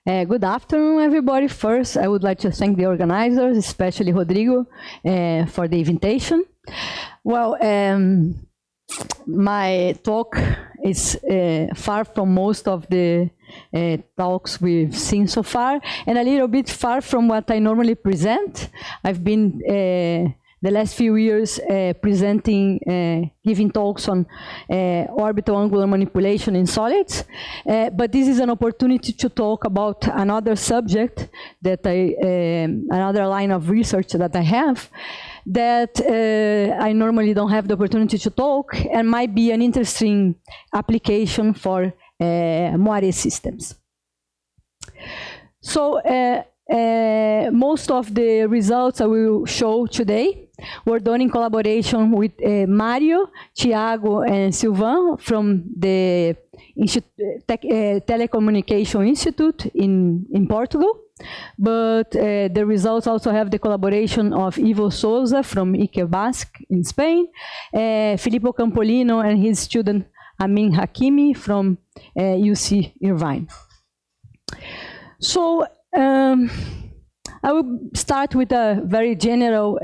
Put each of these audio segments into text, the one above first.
Good afternoon, everybody. First, I would like to thank the organizers, especially Rodrigo, for the invitation. Well, my talk is far from most of the talks we've seen so far, and a little bit far from what I normally present. I've been the last few years presenting, giving talks on orbital angular manipulation in solids, but this is an opportunity to talk about another subject that another line of research that I have, that I normally don't have the opportunity to talk, and might be an interesting application for Moiré systems. So most of the results I will show today were done in collaboration with Mario, Tiago, and Sylvain from the Telecommunication Institute in Portugal. But the results also have the collaboration of Ivo Souza from IKE Basque in Spain, Filippo Campolino and his student Amin Hakimi from UC Irvine. So I will start with a very general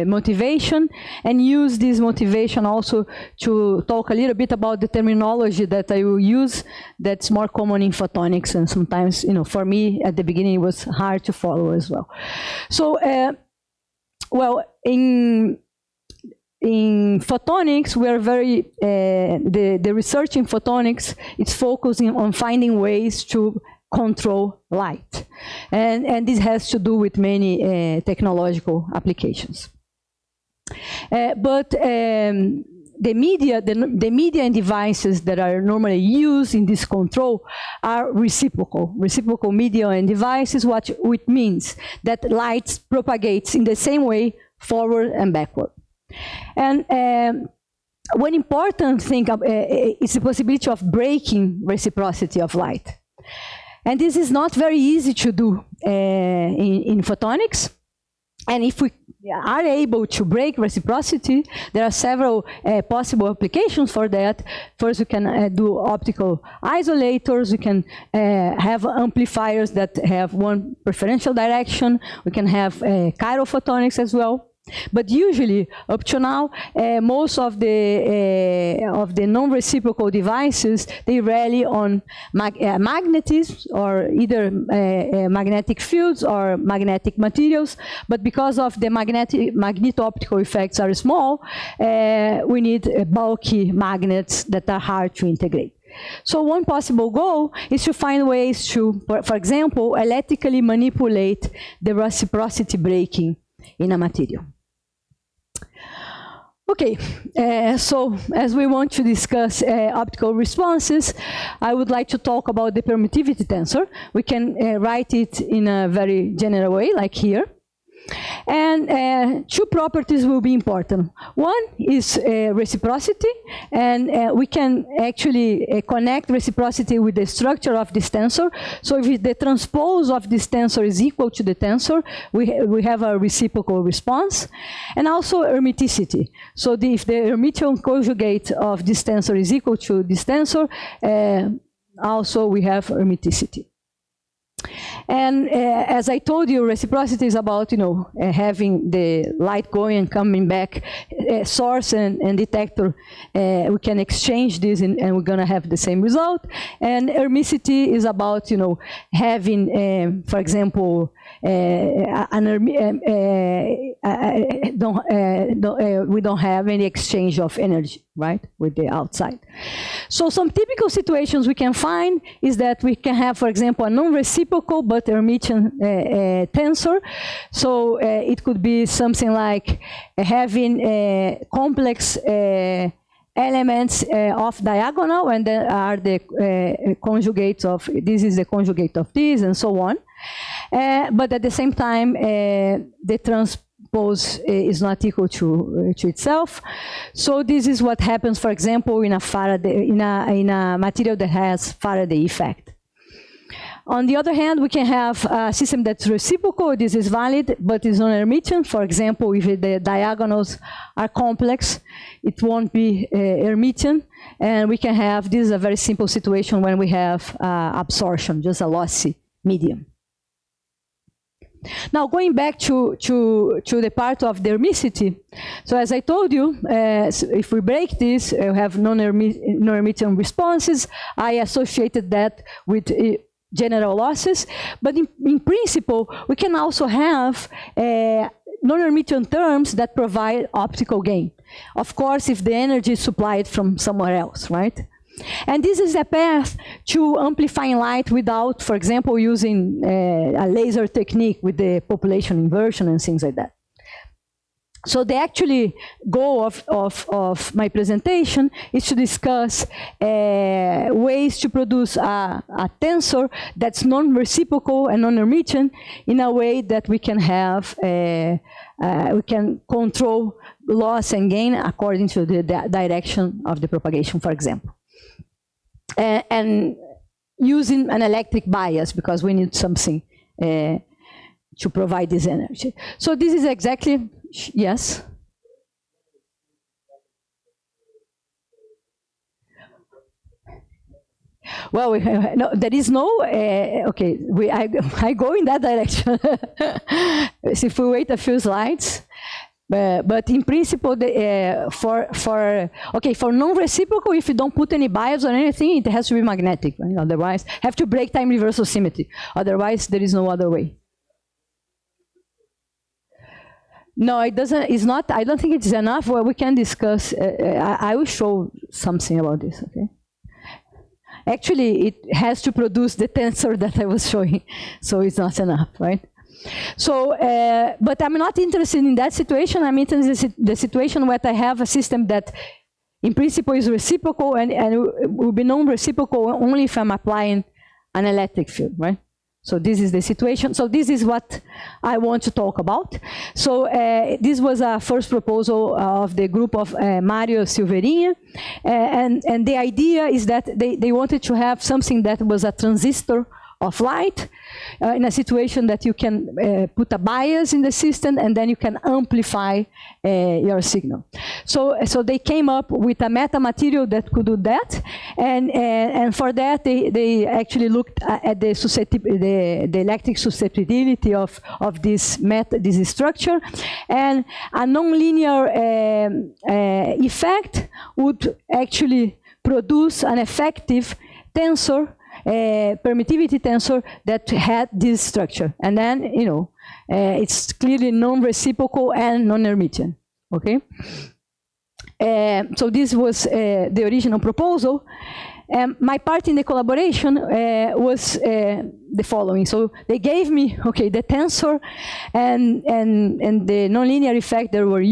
motivation and use this motivation also to talk a little bit about the terminology that I will use that's more common in photonics, and sometimes, you know, for me at the beginning it was hard to follow as well. So, well, in photonics, we are very, the research in photonics is focusing on finding ways to control light. And this has to do with many technological applications. But the media and devices that are normally used in this control are reciprocal media and devices, which means that light propagates in the same way forward and backward. And one important thing is the possibility of breaking reciprocity of light. And this is not very easy to do in photonics. And if we are able to break reciprocity, there are several possible applications for that. First, we can do optical isolators. We can have amplifiers that have one preferential direction. We can have chirophotonics as well. But usually, up to now, most of the non-reciprocal devices, they rely on magnetism, or either magnetic fields or magnetic materials. But because of the magneto-optical effects are small, we need bulky magnets that are hard to integrate. So one possible goal is to find ways to, for example, electrically manipulate the reciprocity breaking in a material. Okay, so as we want to discuss optical responses, I would like to talk about the permittivity tensor. We can write it in a very general way, like here. And two properties will be important. One is reciprocity, and we can actually connect reciprocity with the structure of this tensor. So if the transpose of this tensor is equal to the tensor, we have a reciprocal response. And also hermiticity. So if the Hermitian conjugate of this tensor is equal to this tensor, also we have hermiticity. And as I told you, reciprocity is about, you know, having the light going and coming back, source and detector. We can exchange this, and we're going to have the same result. And hermicity is about, you know, having, for example, we don't have any exchange of energy, right, with the outside. So some typical situations we can find is that we can have, for example, a non-reciprocal but Hermitian tensor. So it could be something like having complex elements of diagonal, and then are the conjugates of, this is the conjugate of this, and so on. But at the same time, the transpose is not equal to itself. So this is what happens, for example, in a Faraday, in a material that has Faraday effect. On the other hand, we can have a system that's reciprocal. This is valid, but is non-Hermitian. For example, if the diagonals are complex, it won't be Hermitian. And we can have, this is a very simple situation when we have absorption, just a lossy medium. Now, going back to the part of the hermicity, so as I told you, so if we break this, we have non-Hermitian responses. I associated that with general losses, but in principle, we can also have non-Hermitian terms that provide optical gain. Of course, if the energy is supplied from somewhere else, right? And this is a path to amplifying light without, for example, using a laser technique with the population inversion and things like that. So the actually goal of my presentation is to discuss ways to produce a tensor that's non-reciprocal and non-Hermitian in a way that we can have, we can control loss and gain according to the direction of the propagation, for example. And using an electric bias, because we need something to provide this energy. So this is exactly, yes? Well, no, there is no, okay, I go in that direction. So if we wait a few slides, but in principle, for non-reciprocal, if you don't put any bias or anything, it has to be magnetic. Right? Otherwise, have to break time reversal symmetry. Otherwise, there is no other way. No, it doesn't. It's not. I don't think it's enough. Well, we can discuss. I will show something about this. Okay. Actually, it has to produce the tensor that I was showing, so it's not enough, right? So, but I'm not interested in that situation. I'm interested in the situation where I have a system that, in principle, is reciprocal and will be non-reciprocal only if I'm applying an electric field, right? So this is the situation. So this is what I want to talk about. So this was a first proposal of the group of Mario Silveirinha. And the idea is that they wanted to have something that was a transistor of light in a situation that you can put a bias in the system and then you can amplify your signal. So they came up with a metamaterial that could do that, and for that they actually looked at the electric susceptibility of this structure, and a nonlinear effect would actually produce an effective tensor, permittivity tensor that had this structure. And then, you know, it's clearly non-reciprocal and non-Hermitian, okay? So this was the original proposal. My part in the collaboration was the following. So they gave me, okay, the tensor and the nonlinear effect they were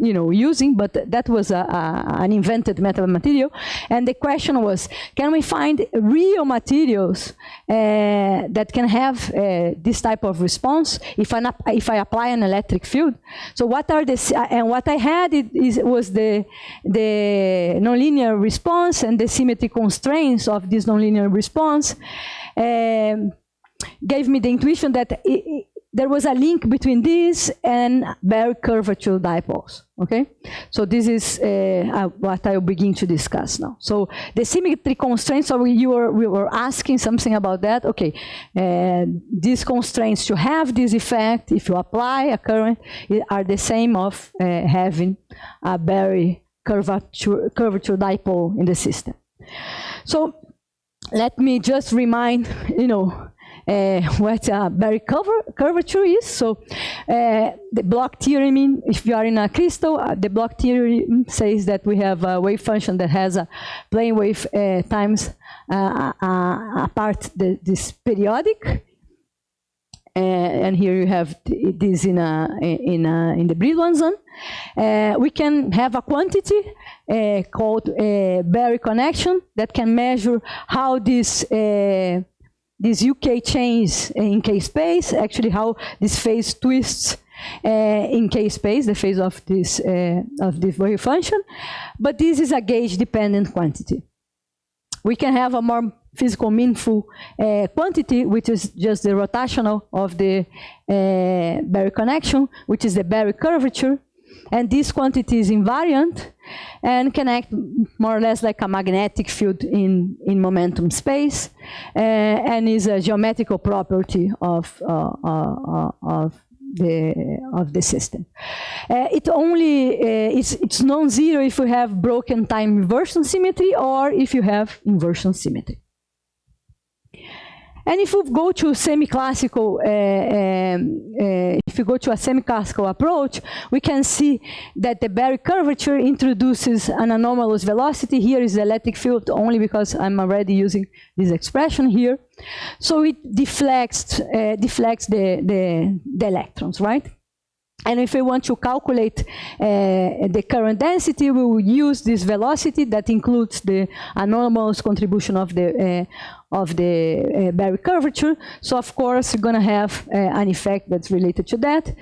using, but that was an invented metamaterial. And the question was, can we find real materials that can have this type of response if I apply an electric field? So what are the, and what I had was the nonlinear response and the symmetry constraints of this nonlinear response. Gave me the intuition that there was a link between this and Barry curvature dipoles, okay? So this is what I will begin to discuss now. So the symmetry constraints, so we were asking something about that. Okay, these constraints to have this effect, if you apply a current, are the same of having a Barry curvature dipole in the system. So let me just remind, what Barry curvature is. So the block theorem, if you are in a crystal, the block theorem says that we have a wave function that has a plane wave times apart this periodic. And here you have this in the Brillouin zone. We can have a quantity called Barry connection that can measure how this UK change in K-space, actually how this phase twists in K-space, the phase of this wave function. But this is a gauge-dependent quantity. We can have a more physical meaningful quantity, which is just the rotational of the Barry connection, which is the Barry curvature. and this quantity is invariant and can act more or less like a magnetic field in momentum space, and is a geometrical property of the system. It's non-zero if you have broken time inversion symmetry or if you have inversion symmetry. And if we go to semi-classical, approach, we can see that the Berry curvature introduces an anomalous velocity. Here is the electric field only because I'm already using this expression here. So it deflects the electrons, right? And if we want to calculate the current density, we will use this velocity that includes the anomalous contribution of the Berry curvature. So of course, you're going to have an effect that's related to that.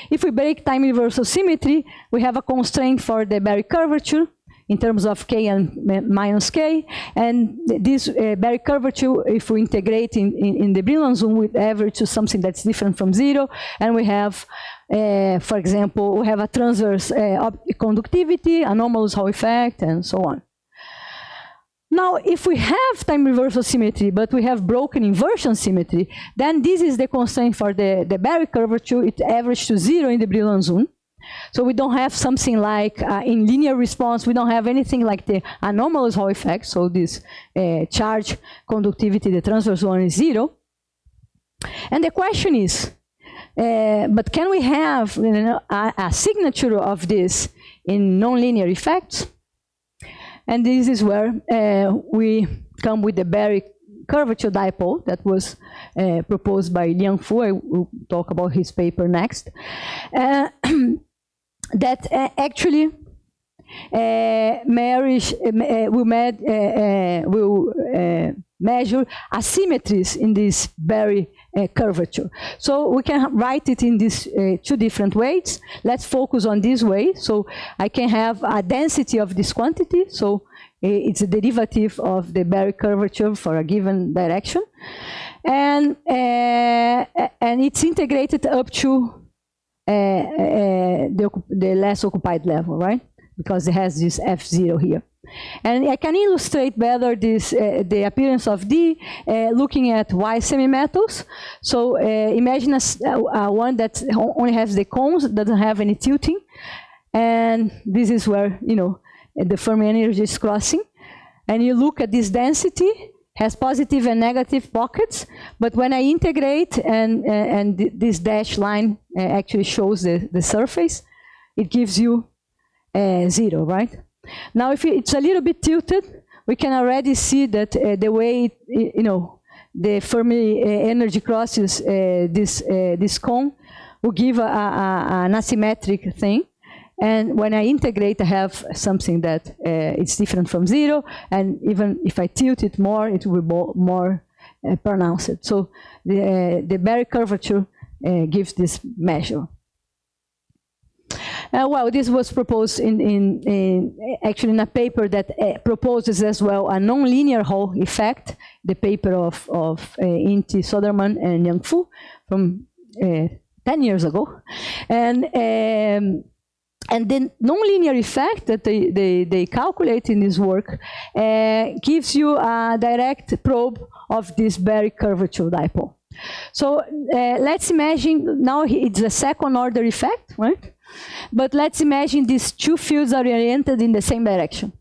If we break time reversal symmetry, we have a constraint for the Berry curvature in terms of k and minus k. And this Berry curvature, if we integrate in the Brillouin zone, we average to something that's different from zero. And we have, for example, we have a transverse conductivity, anomalous Hall effect, and so on. Now, if we have time reversal symmetry, but we have broken inversion symmetry, then this is the constraint for the Berry curvature. It averages to zero in the Brillouin zone. So we don't have something like, in linear response, we don't have anything like the anomalous Hall effect. So this charge conductivity, the transverse one, is zero. And the question is, but can we have a signature of this in nonlinear effects? And this is where we come with the Berry curvature dipole that was proposed by Liang Fu. I will talk about his paper next. That actually will measure asymmetries in this Berry curvature. So we can write it in these two different ways. Let's focus on this way. So I can have a density of this quantity. So it's a derivative of the Berry curvature for a given direction. And it's integrated up to the less occupied level, right? Because it has this F0 here. And I can illustrate better this, the appearance of D looking at Y semimetals. So imagine a one that only has the cones, doesn't have any tilting. And this is where, you know, the Fermi energy is crossing. And you look at this density, has positive and negative pockets. But when I integrate, and this dashed line actually shows the surface, it gives you 0, right? Now, if it's a little bit tilted, we can already see that the way, you know, the Fermi energy crosses this cone will give an asymmetric thing. And when I integrate, I have something that it's different from 0. And even if I tilt it more, it will be more pronounced. So the Berry curvature gives this measure. Well, this was proposed actually in a paper that proposes as well a nonlinear Hall effect, the paper of Inti, Soderman, and Liang Fu from 10 years ago. And the nonlinear effect that they calculate in this work gives you a direct probe of this Berry curvature dipole. So let's imagine now it's a second order effect, right? But let's imagine these two fields are oriented in the same direction.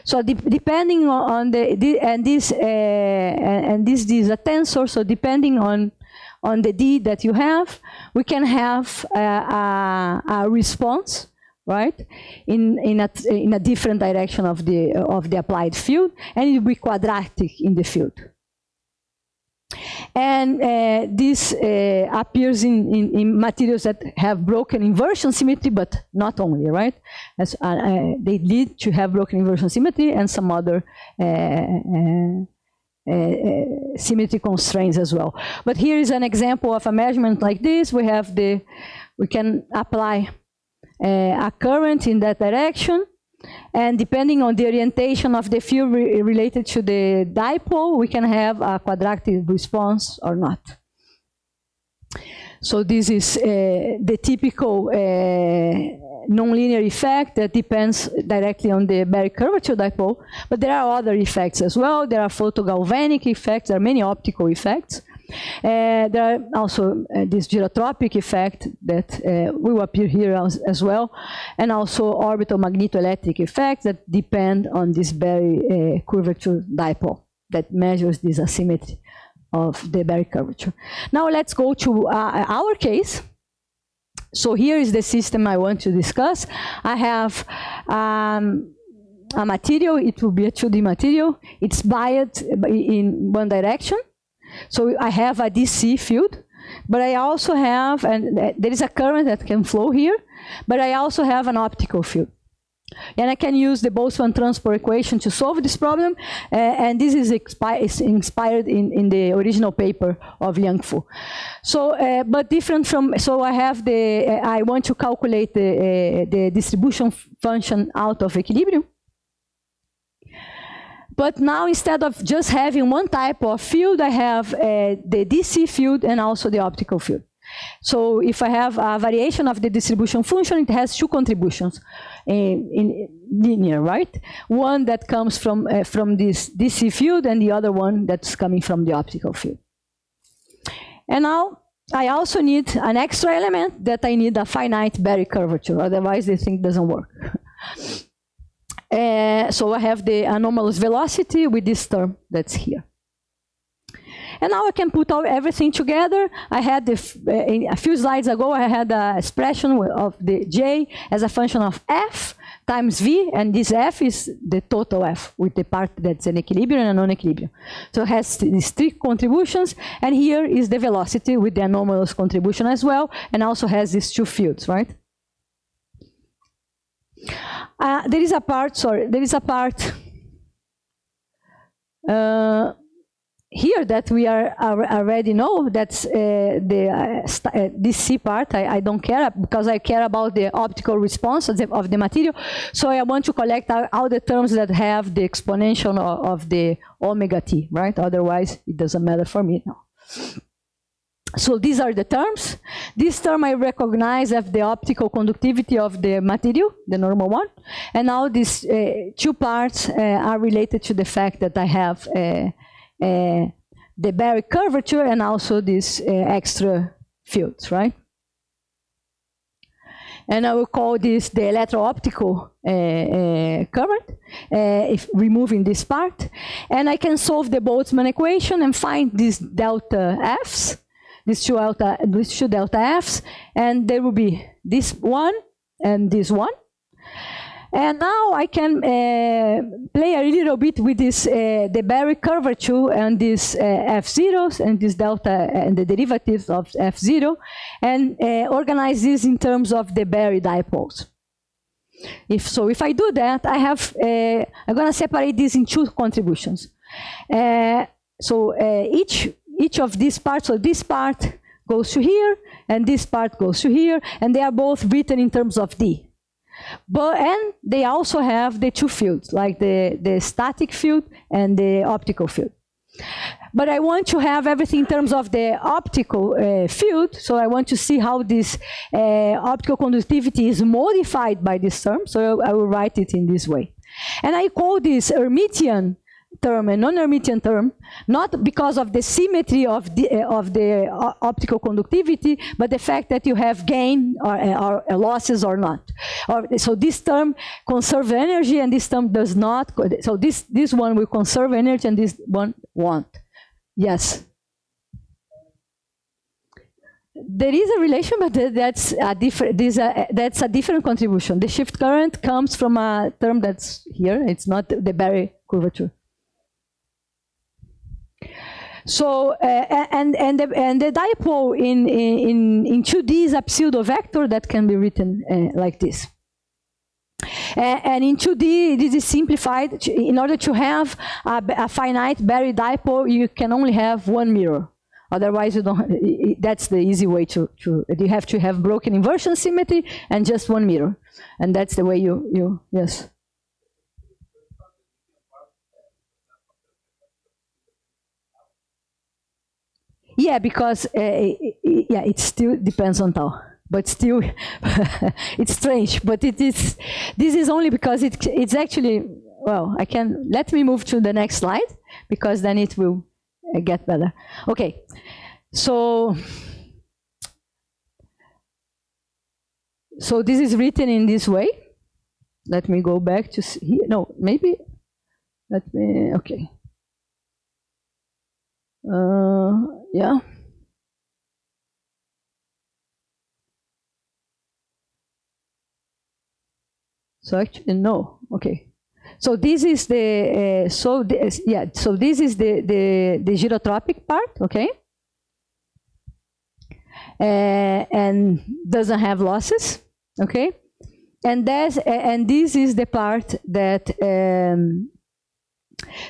So depending on this is a tensor. So depending on the D that you have, we can have a response, right, in a different direction of the applied field, and it will be quadratic in the field. And this appears in materials that have broken inversion symmetry, but not only, right? As, they lead to have broken inversion symmetry and some other symmetry constraints as well. But here is an example of a measurement like this. We can apply a current in that direction. And depending on the orientation of the field related to the dipole, we can have a quadratic response or not. So this is the typical nonlinear effect that depends directly on the Berry curvature dipole, but there are other effects as well. There are photogalvanic effects, there are many optical effects. There are also this gyrotropic effect that will appear here as well, and also orbital magnetoelectric effects that depend on this Berry curvature dipole that measures this asymmetry of the Berry curvature. Now let's go to our case. So here is the system I want to discuss. I have a material, it will be a 2D material. It's biased in one direction. So I have a DC field, but I also have, and there is a current that can flow here, but I also have an optical field. And I can use the Boltzmann transport equation to solve this problem, and this is inspired in the original paper of Yang-Fu. So, but different from, so I have the, I want to calculate the distribution function out of equilibrium. But now, instead of just having one type of field, I have the DC field and also the optical field. So if I have a variation of the distribution function, it has two contributions in linear, right? One that comes from this DC field and the other one that's coming from the optical field. And now I also need an extra element that I need a finite Berry curvature, otherwise the thing doesn't work. So I have the anomalous velocity with this term that's here. And now I can put everything together. I had a few slides ago, I had an expression of the J as a function of F times V, and this F is the total F with the part that's in equilibrium and non-equilibrium. So it has these three contributions, and here is the velocity with the anomalous contribution as well, and also has these two fields, right? There is a part here that we already know. That's this C part. I don't care, because I care about the optical response of the material. So I want to collect all the terms that have the exponential of the omega t, right? Otherwise, it doesn't matter for me now. So these are the terms. This term I recognize as the optical conductivity of the material, the normal one. And now these two parts are related to the fact that I have the Berry curvature and also these extra fields, right? And I will call this the electro-optical current, if removing this part. And I can solve the Boltzmann equation and find these delta Fs. These two delta Fs, and there will be this one and this one. And now I can play a little bit with this, the Berry curvature and these F0s and this delta and the derivatives of F0, and organize this in terms of the Berry dipoles. If I do that, I have, I'm going to separate this in two contributions. Each of these parts, so this part goes to here, and this part goes to here, and they are both written in terms of D. And they also have the two fields, like the static field and the optical field. But I want to have everything in terms of the optical field, so I want to see how this optical conductivity is modified by this term, so I will write it in this way. And I call this Hermitian term and non-Hermitian term, not because of the symmetry of the optical conductivity, but the fact that you have gain or losses or not. So this term conserves energy and this term does not. So this one will conserve energy and this one won't. Yes. There is a relation, but that's a different contribution. The shift current comes from a term that's here. It's not the Berry curvature. So and the dipole in 2D is a pseudo vector that can be written like this. And in 2D, this is simplified. In order to have a finite Berry dipole, you can only have one mirror. Otherwise, you don't. That's the easy way to. You have to have broken inversion symmetry and just one mirror, and that's the way you yes. Yeah, because it still depends on tau. but still, it's strange. But this is only because it's actually, well, let me move to the next slide, because then it will get better. Okay, so this is written in this way. Let me go back to here. No, maybe, let me, okay. Yeah. So actually, no. Okay. So this is the so this is the gyrotropic part. Okay. And doesn't have losses. Okay. And this is the part that.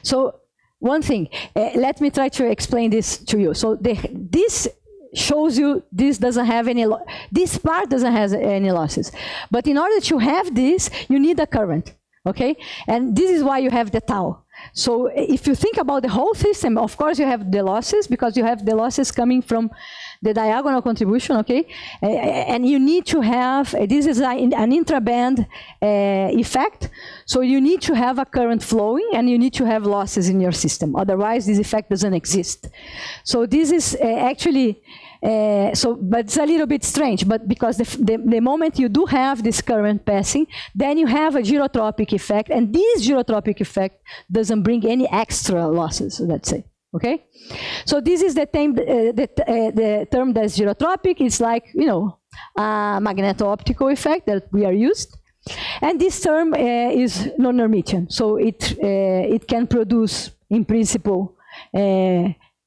So one thing. Let me try to explain this to you. So this shows you this doesn't have any, this part doesn't have any losses. But in order to have this, you need a current, okay? And this is why you have the tau. So if you think about the whole system, of course you have the losses, because you have the losses coming from the diagonal contribution, okay? And you need to have, this is an intraband effect, so you need to have a current flowing and you need to have losses in your system, otherwise this effect doesn't exist. So this is actually, but it's a little bit strange, but because the moment you do have this current passing, then you have a gyrotropic effect, and this gyrotropic effect doesn't bring any extra losses, let's say. Okay, so this is the term that's gyrotropic. It's like, you know, a magneto-optical effect that we are used. And this term is non-Hermitian, so it can produce, in principle,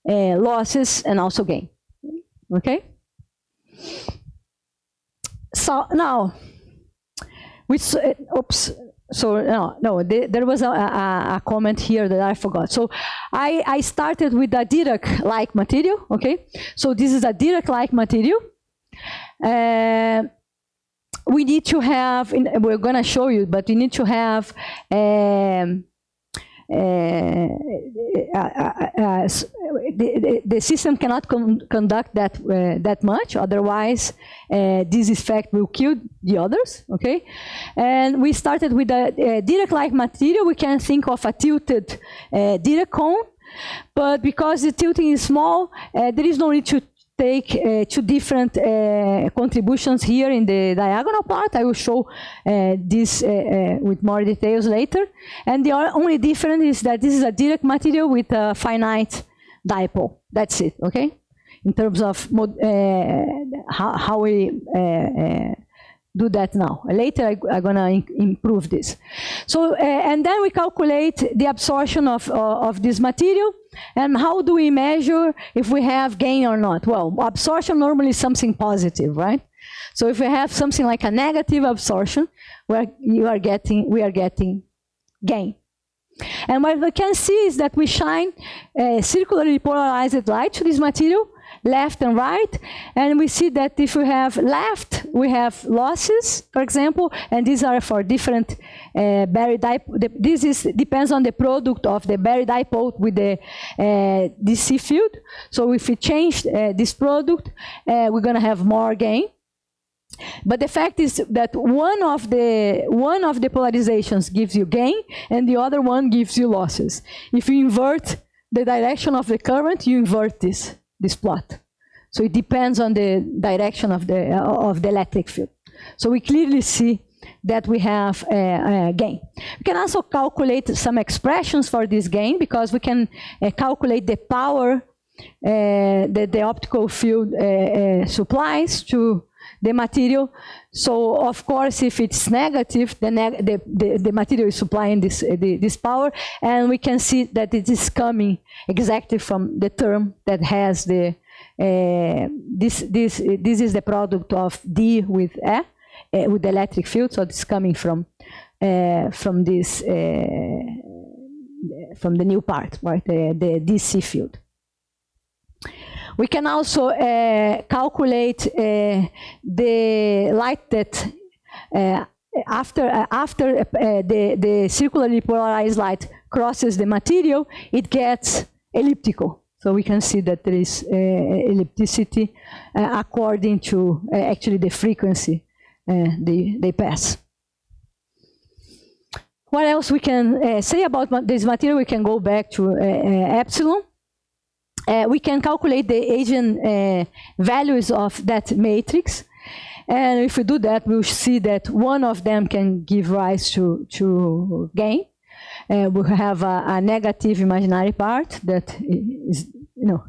losses and also gain. Okay. So now, oops. So no, there was a comment here that I forgot. So I started with a Dirac-like material, okay? So this is a Dirac-like material. We need to have, we're gonna show you, but we need to have the system cannot conduct that much, otherwise this effect will kill the others, okay? And we started with a Dirac-like material. We can think of a tilted Dirac cone, but because the tilting is small, there is no need to take two different contributions here in the diagonal part. I will show this with more details later. And the only difference is that this is a Dirac material with a finite dipole. That's it, okay? In terms of how we do that now. Later I'm gonna improve this. So, and then we calculate the absorption of this material. And how do we measure if we have gain or not? Well, absorption normally is something positive, right? So if we have something like a negative absorption, we are getting gain. And what we can see is that we shine circularly polarized light to this material, left and right, and we see that if we have left, we have losses, for example, and these are for different Barry dipole. This depends on the product of the Barry dipole with the DC field. So if we change this product, we're going to have more gain. But the fact is that one of the polarizations gives you gain, and the other one gives you losses. If you invert the direction of the current, you invert this plot. So it depends on the direction of the electric field. So we clearly see that we have gain. We can also calculate some expressions for this gain, because we can calculate the power that the optical field supplies to the material. So of course, if it's negative, the material is supplying this power, and we can see that it is coming exactly from the term that has the this is the product of D with E with the electric field. So it's coming from this from the new part, right? The DC field. We can also calculate the light that after the circularly polarized light crosses the material, it gets elliptical. So we can see that there is ellipticity according to actually the frequency they pass. What else we can say about this material? We can go back to epsilon. We can calculate the eigen values of that matrix. And if we do that, we'll see that one of them can give rise to gain. We have a negative imaginary part that is,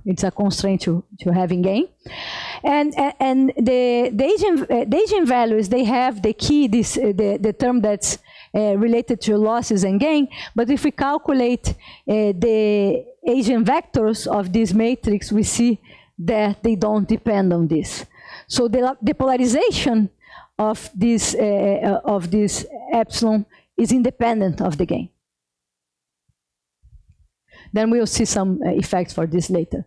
it's a constraint to having gain. And the eigen values, they have the key, the term that's related to losses and gain. But if we calculate the eigenvectors of this matrix, we see that they don't depend on this. So the polarization of this epsilon is independent of the gain. Then we'll see some effects for this later.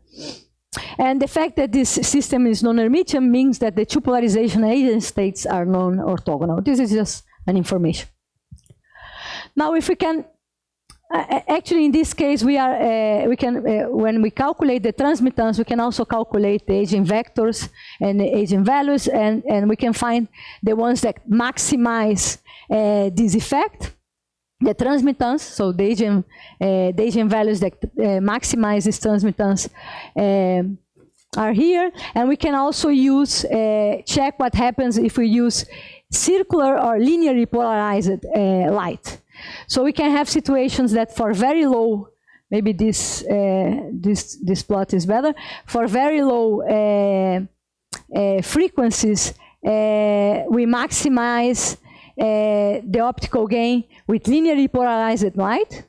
And the fact that this system is non-Hermitian means that the two polarization eigenstates are non-orthogonal. This is just an information. Now, if we can, actually in this case, when we calculate the transmittance, we can also calculate the eigenvectors and the eigenvalues, and we can find the ones that maximize this effect. The transmittance, so the eigenvalues that maximize this transmittance are here. And we can also use, check what happens if we use circular or linearly polarized light. So we can have situations that for very low, maybe this plot is better, for very low frequencies, we maximize the optical gain with linearly polarized light,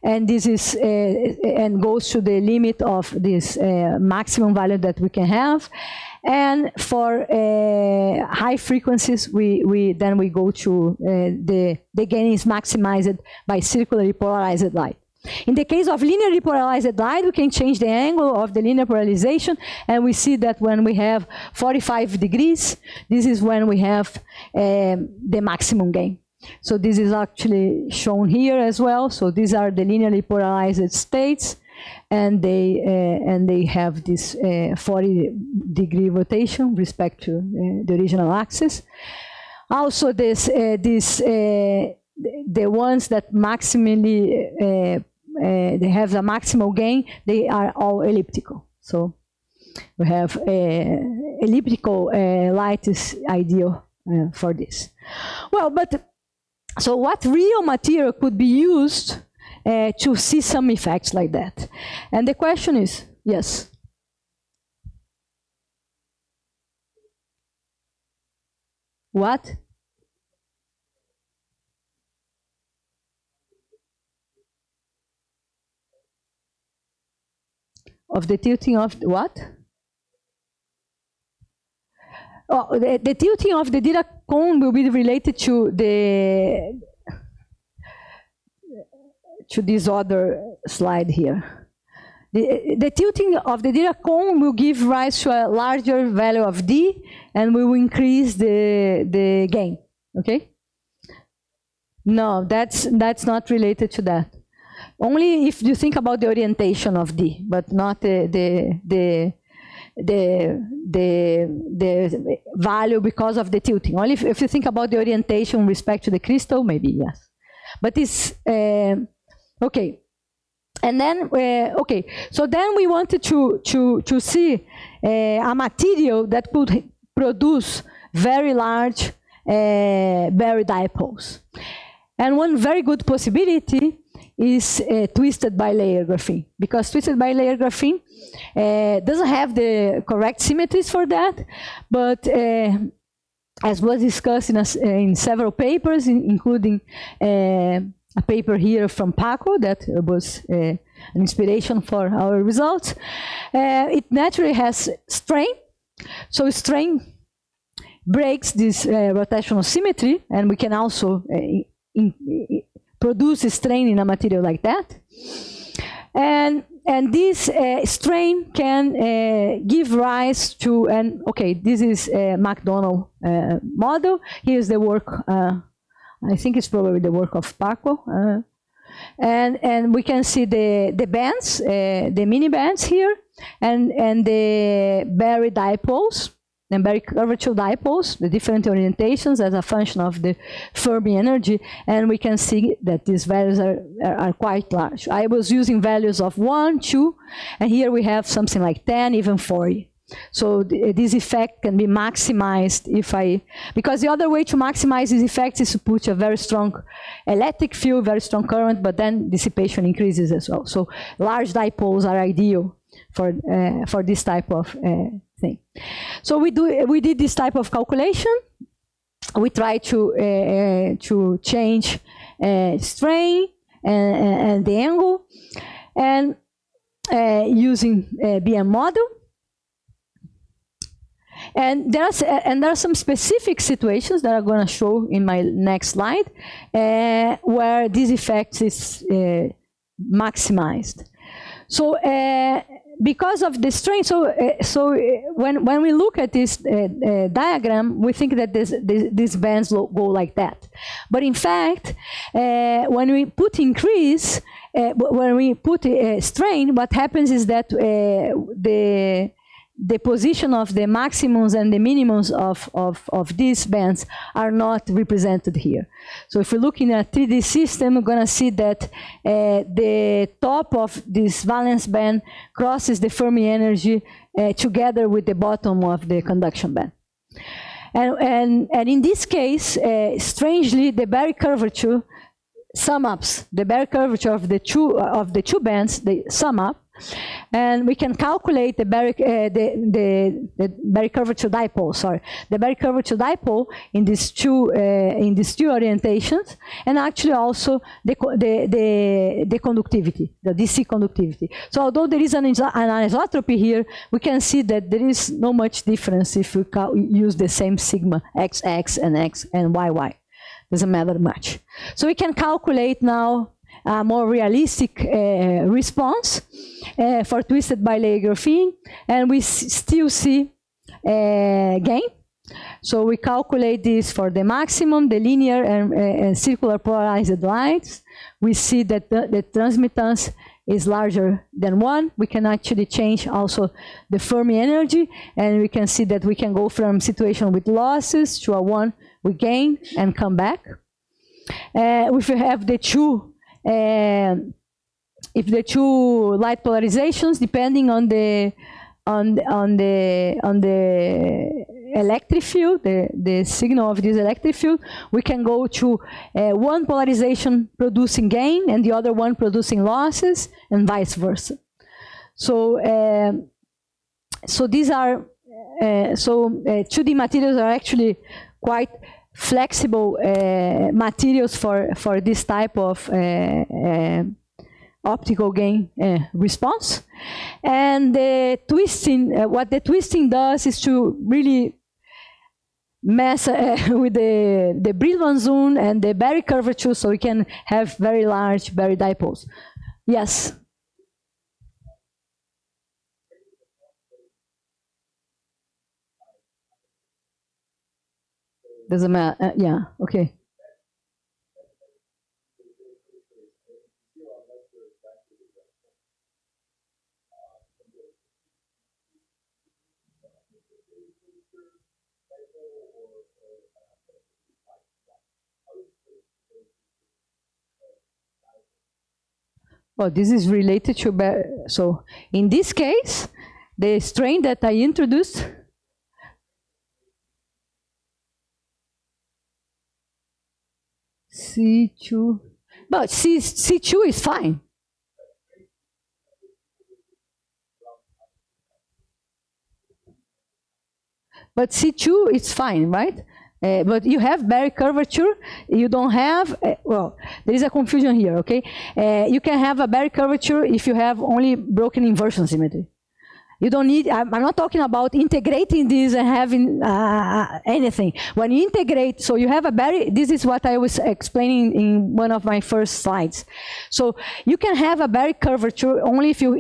and this is and goes to the limit of this maximum value that we can have. And for high frequencies, then we go to the gain is maximized by circularly polarized light. In the case of linearly polarized light, we can change the angle of the linear polarization, and we see that when we have 45 degrees, this is when we have the maximum gain. So this is actually shown here as well. So these are the linearly polarized states, and they have this 40-degree rotation with respect to the original axis. Also, the ones that maximally they have a maximal gain, they are all elliptical. So we have elliptical light is ideal for this. Well, but so what real material could be used to see some effects like that? And the question is, yes? What? Of the tilting of what? Oh, the tilting of the Dirac cone will be related to this other slide here. The tilting of the Dirac cone will give rise to a larger value of D, and we will increase the gain. Okay? No, that's not related to that. Only if you think about the orientation of D, but not the value because of the tilting. Only if you think about the orientation with respect to the crystal, maybe yes. But it's okay. And then okay. So then we wanted to see a material that could produce very large Barry dipoles. And one very good possibility is twisted bilayer graphene, because twisted bilayer graphene doesn't have the correct symmetries for that, but as was discussed in several papers, including a paper here from Paco that was an inspiration for our results, it naturally has strain. So strain breaks this rotational symmetry, and we can also produce a strain in a material like that. And this strain can give rise to okay, this is a McDonald model. Here's the work, I think it's probably the work of Paco. and we can see the bands, the mini bands here, and the Barry dipoles, and Barry curvature dipoles, the different orientations as a function of the Fermi energy, and we can see that these values are quite large. I was using values of 1, 2, and here we have something like 10, even 40. So this effect can be maximized because the other way to maximize this effect is to put a very strong electric field, very strong current, but then dissipation increases as well. So large dipoles are ideal for this type of thing. So we did this type of calculation. We try to change strain and the angle, and using BM model. And there are some specific situations that I'm going to show in my next slide where this effect is maximized. So because of the strain, so when we look at this diagram, we think that these bands go like that. But in fact, when we put increase, when we put strain, what happens is that the position of the maximums and the minimums of these bands are not represented here. So if we look in a 3D system, we're going to see that the top of this valence band crosses the Fermi energy together with the bottom of the conduction band. And in this case, strangely, the Barry curvature sum ups. The Barry curvature of the two bands, they sum up. And we can calculate the Barry curvature dipole. Sorry, the Barry curvature dipole in these two orientations, and actually also the conductivity, the DC conductivity. So although there is an anisotropy here, we can see that there is no much difference if we use the same sigma XX and X and YY. Doesn't matter much. So we can calculate now a more realistic response for twisted bilayer graphene, and we still see gain. So we calculate this for the maximum, the linear and circular polarized lines. We see that the transmittance is larger than 1. We can actually change also the Fermi energy, and we can see that we can go from situation with losses to a 1 with gain and come back. If we have the two if the two light polarizations, depending on the electric field, the signal of this electric field, we can go to one polarization producing gain and the other one producing losses, and vice versa. So so these are 2D materials are actually quite flexible materials for this type of optical gain response. And the twisting, what the twisting does is to really mess with the Brillouin zone and the Barry curvature, so we can have very large Barry dipoles. Yes? Doesn't matter. Yeah, okay. Well, this is related to, so in this case, the strain that I introduced, C2, but C2 is fine. But C2 is fine, right? But you have Barry curvature, you don't have, well, there is a confusion here, okay? You can have a Barry curvature if you have only broken inversion symmetry. You don't need, I'm not talking about integrating this and having anything. When you integrate, so you have a this is what I was explaining in one of my first slides. So you can have a Berry curvature only if you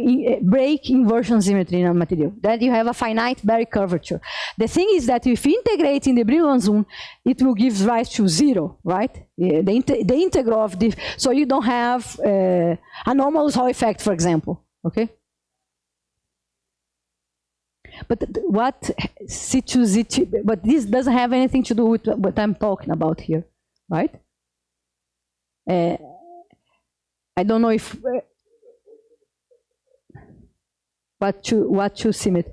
break inversion symmetry in a material. Then you have a finite Berry curvature. The thing is that if you integrate in the Brillouin zone, it will give rise to 0, right? The integral of this, so you don't have anomalous Hall effect, for example, okay? But what C2, Z2, but this doesn't have anything to do with what I'm talking about here, right? I don't know if what to symmetry.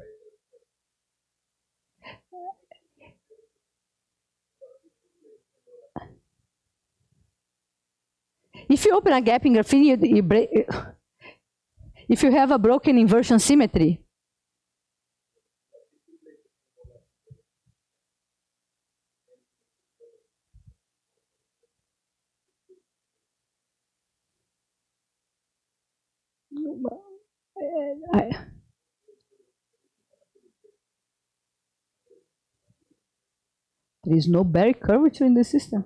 If you open a gap in graphene, you break. If you have a broken inversion symmetry, there is no Berry curvature in the system.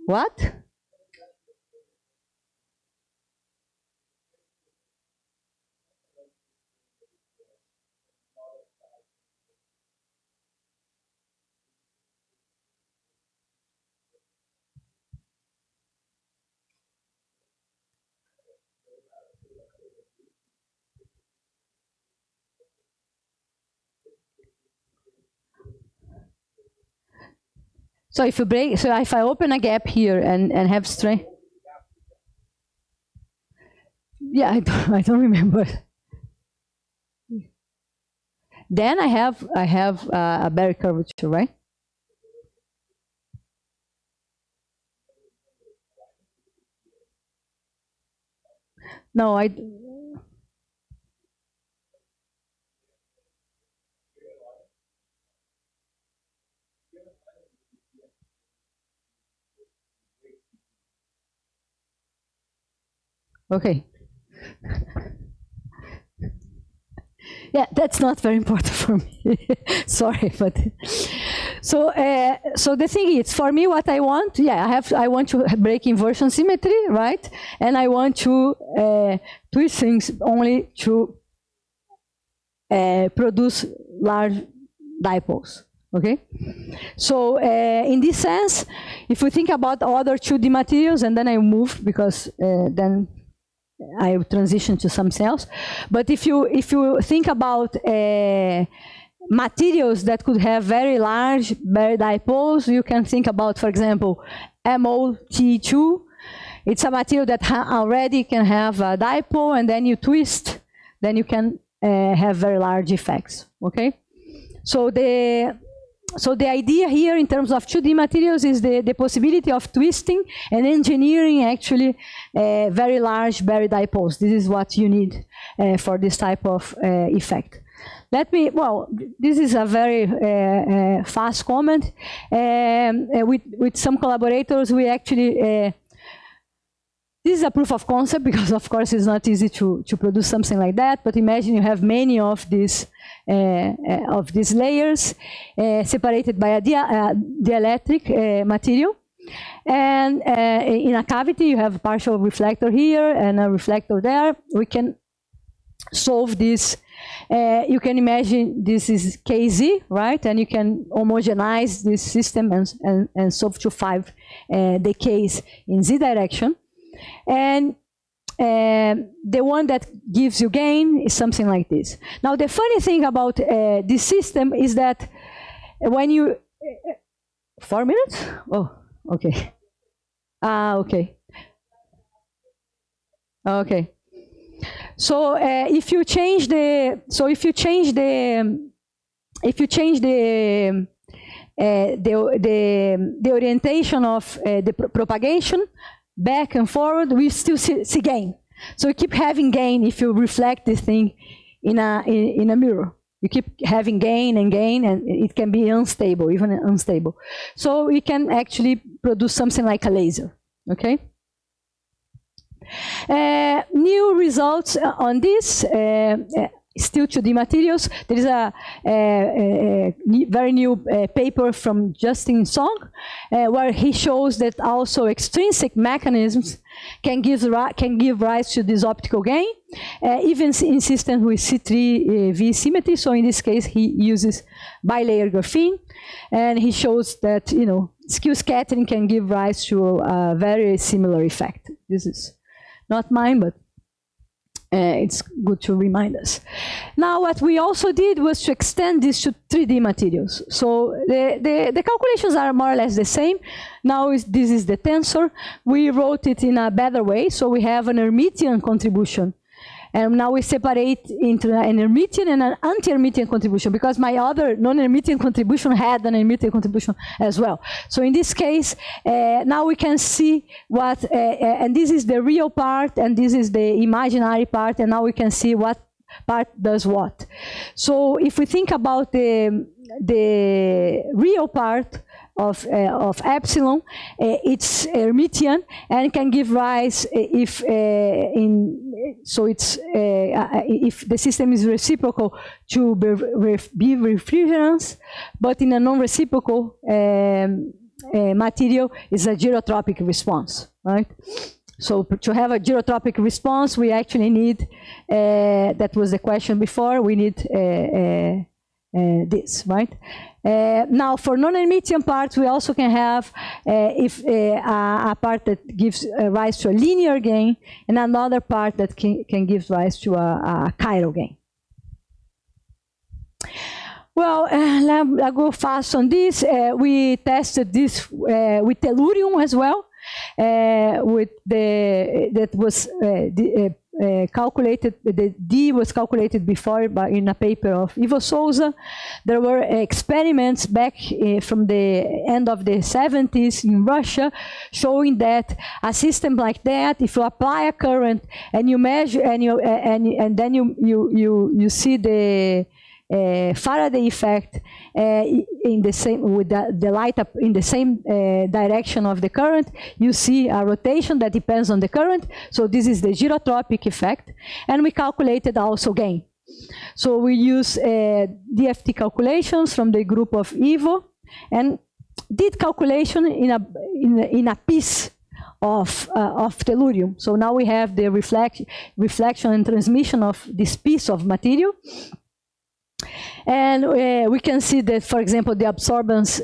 What? So if you break, so if I open a gap here and have strength, yeah, I don't remember. Then I have a Berry curvature, right? No, okay. Yeah, that's not very important for me. Sorry, but so so the thing is, for me, what I want, yeah, I want to break inversion symmetry, right? And I want to twist things only to produce large dipoles. Okay, so in this sense, if we think about other 2D materials, and then I move because then I will transition to some cells. But if you think about materials that could have very large Berry dipoles, you can think about, for example, MOT2. It's a material that already can have a dipole, and then you twist, then you can have very large effects. Okay, so the idea here in terms of 2D materials is the possibility of twisting and engineering actually very large Berry dipoles. This is what you need for this type of effect. Well, this is a very fast comment. With some collaborators, we actually, this is a proof of concept because of course it's not easy to produce something like that, but imagine you have many of these layers separated by a dielectric material. And in a cavity, you have a partial reflector here and a reflector there. We can solve this. You can imagine this is KZ, right? And you can homogenize this system and solve to 5 decays in Z direction. And the one that gives you gain is something like this. Now, the funny thing about this system is that when you... 4 minutes? Oh, okay. Okay. Okay. So if you change the orientation of the propagation back and forward, we still see gain. So you keep having gain if you reflect this thing in a mirror. You keep having gain, and it can be unstable, even unstable. So we can actually produce something like a laser. Okay. New results on this. Still 2D materials. There is a very new paper from Justin Song, where he shows that also extrinsic mechanisms can give rise to this optical gain, even in systems with C3V symmetry. So in this case, he uses bilayer graphene, and he shows that skew scattering can give rise to a very similar effect. This is not mine, but it's good to remind us. Now, what we also did was to extend this to 3D materials. So the calculations are more or less the same. Now this is the tensor. We wrote it in a better way. So we have an Hermitian contribution. And now we separate into an Hermitian and an anti-Hermitian contribution, because my other non-Hermitian contribution had an Hermitian contribution as well. So in this case, now we can see what, and this is the real part, and this is the imaginary part, and now we can see what part does what. So if we think about the real part of epsilon, it's Hermitian and can give rise if if the system is reciprocal to be refrigerance, but in a non-reciprocal material is a gerotropic response, right? So to have a gerotropic response, we actually need, that was the question before, we need this, right? Now, for non-Hermitian parts, we also can have a part that gives rise to a linear gain, and another part that can give rise to a chiral gain. Well, I'll go fast on this. We tested this with tellurium as well, that was calculated. The D was calculated before in a paper of Ivo Souza. There were experiments back from the end of the 70s in Russia, showing that a system like that, if you apply a current and you measure and then you see the Faraday effect in the same, with the light up in the same direction of the current, you see a rotation that depends on the current. So this is the gerotropic effect, and we calculated also gain. So we use DFT calculations from the group of Ivo, and did calculation in a piece of tellurium. So now we have the reflection and transmission of this piece of material. And we can see that, for example, the absorbance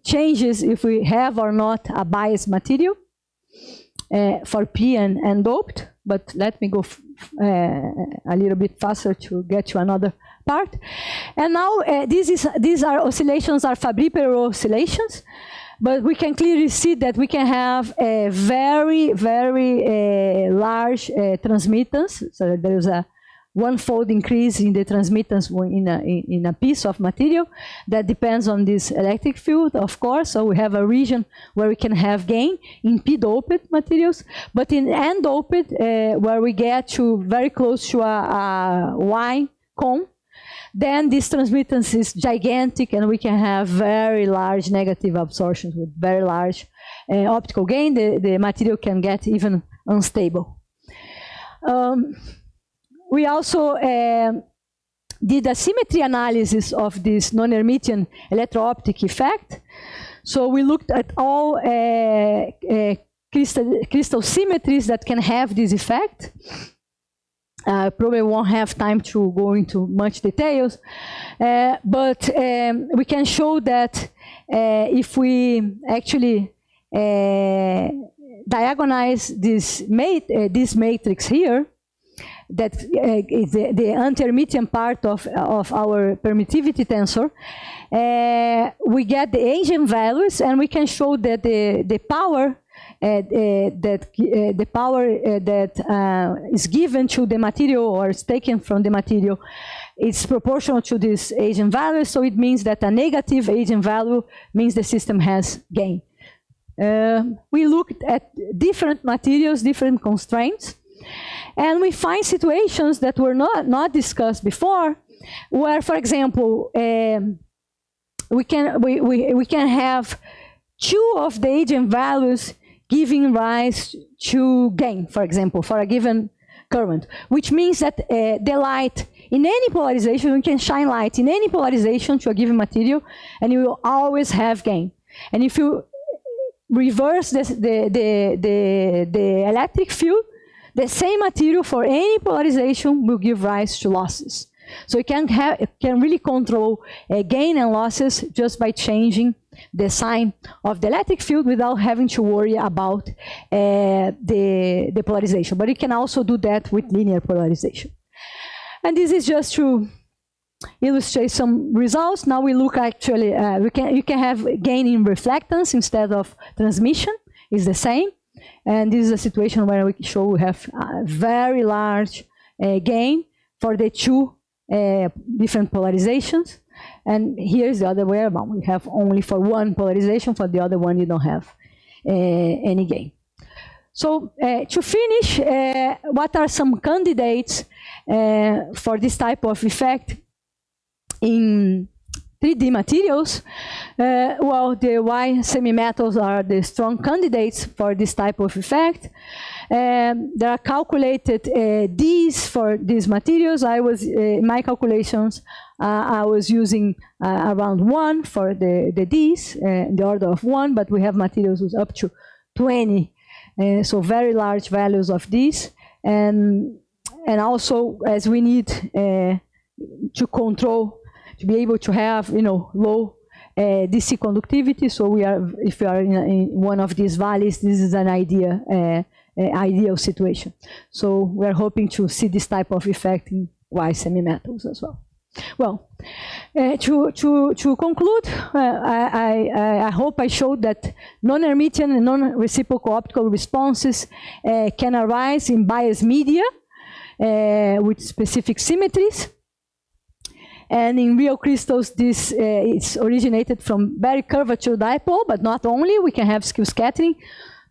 changes if we have or not a biased material for P and doped. But let me go a little bit faster to get to another part. And now these oscillations are Fabry-Perot oscillations, but we can clearly see that we can have a very, very large transmittance. So there's a one-fold increase in the transmittance in a piece of material. That depends on this electric field, of course. So we have a region where we can have gain in p-doped materials, but in n-doped, where we get to very close to a Y cone, then this transmittance is gigantic, and we can have very large negative absorptions with very large optical gain. The material can get even unstable. We also did a symmetry analysis of this non-Hermitian electro-optic effect. So we looked at all crystal symmetries that can have this effect. Probably won't have time to go into much details, but we can show that if we actually diagonalize this matrix here, that is the anti-Hermitian part of our permittivity tensor, we get the eigenvalues, and we can show that the power that is given to the material or is taken from the material is proportional to this eigenvalue. So it means that a negative eigenvalue means the system has gain. We looked at different materials, different constraints, and we find situations that were not discussed before, where, for example, we can have two of the eigenvalues giving rise to gain, for example, for a given current, which means that the light in any polarization, you can shine light in any polarization to a given material, and you will always have gain. And if you reverse the electric field, the same material for any polarization will give rise to losses. So you can really control gain and losses just by changing the sign of the electric field without having to worry about the polarization. But you can also do that with linear polarization. And this is just to illustrate some results. Now we look actually, you can have gain in reflectance instead of transmission. It's the same. And this is a situation where we show we have a very large gain for the two different polarizations. And here's the other way around. We have only for one polarization, for the other one you don't have any gain. So to finish, what are some candidates for this type of effect in 3D materials? Well, the Y semi-metals are the strong candidates for this type of effect. There are calculated Ds for these materials. I was, in my calculations, I was using around 1 for the Ds, in the order of 1, but we have materials with up to 20. So very large values of these. And also, as we need to control, to be able to have, low DC conductivity. So if we are in one of these valleys, this is an ideal situation. So we are hoping to see this type of effect in Y semi-metals as well. Well, to conclude, I hope I showed that non-Hermitian and non-reciprocal optical responses can arise in biased media with specific symmetries. And in real crystals, this is originated from very curvature dipole, but not only. We can have skew scattering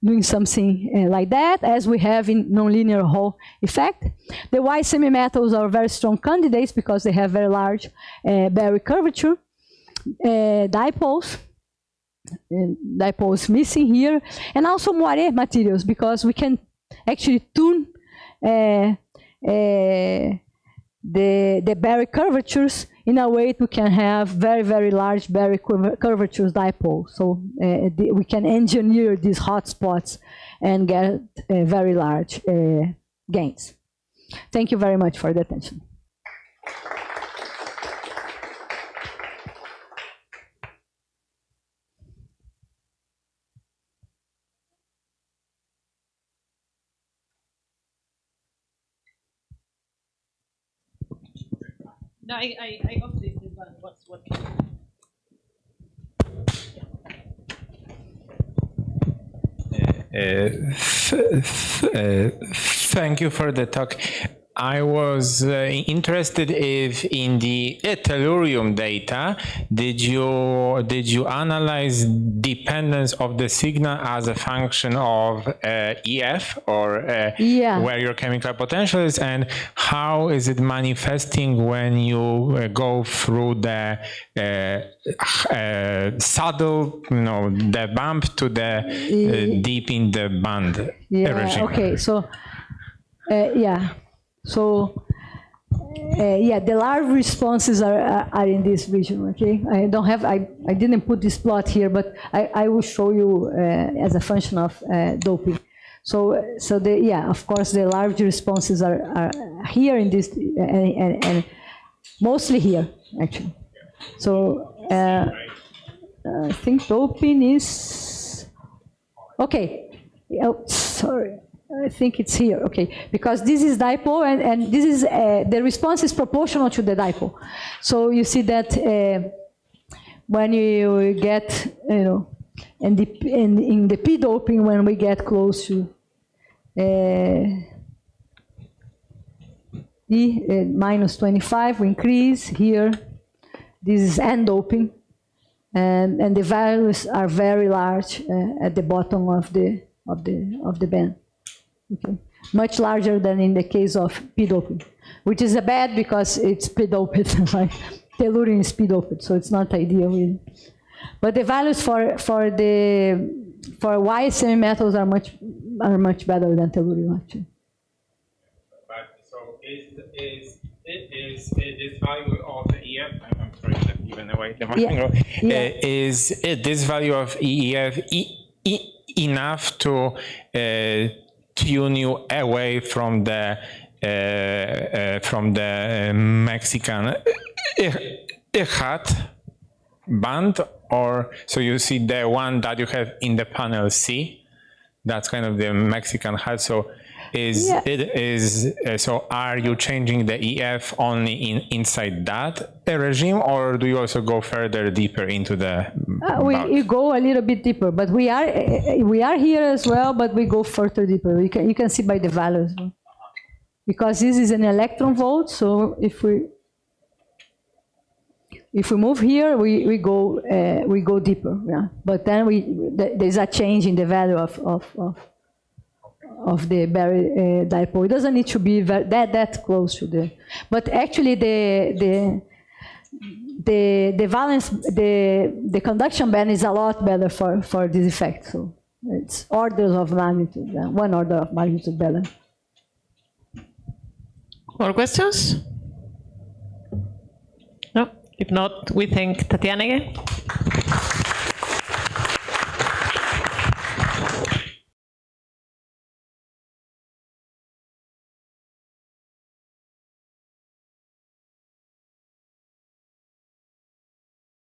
doing something like that, as we have in nonlinear Hall effect. The Y semi-metals are very strong candidates because they have very large Barry curvature dipoles. Dipoles missing here. And also moiré materials, because we can actually tune the Barry curvatures in a way we can have very, very large Barry curvatures dipole. So we can engineer these hotspots and get very large gains. Thank you very much for the attention. No, I got this one. What's what? Thank you for the talk. I was interested if in the tellurium data, did you analyze dependence of the signal as a function of EF or where your chemical potential is, and how is it manifesting when you go through the saddle, the bump to the deep in the band regime? Okay, so So, the large responses are in this region, okay? I didn't put this plot here, but I will show you as a function of doping. So of course, the large responses are here in this, and mostly here, actually. So, I think doping is, okay. Oh, sorry. I think it's here, okay, because this is dipole, and this is the response is proportional to the dipole. So you see that when you get, in the p doping, when we get close to E minus 25, we increase here. This is N doping, and the values are very large at the bottom of the band. Okay. Much larger than in the case of p-doping, which is bad because it's p-doped, right? Tellurium is p-doped, so it's not ideal really. But the values for why semi-metals are much better than tellurium actually. But so is this value of EF? I'm sorry, I've given away the microphone. Is this value of EF enough to tune you away from the Mexican hat band, or so you see the one that you have in the panel C, that's kind of the Mexican hat. So so are you changing the EF only inside that regime, or do you also go further deeper into the we go a little bit deeper, but we are here as well, but we go further deeper. You can see by the values, because this is an electron volt. So if we move here, we go deeper, yeah. But then there's a change in the value of the Barry dipole. It doesn't need to be that close to the. But actually, the valence, the conduction band is a lot better for this effect. So it's orders of magnitude, 1 order of magnitude better. More questions? No. If not, we thank Tatiana again.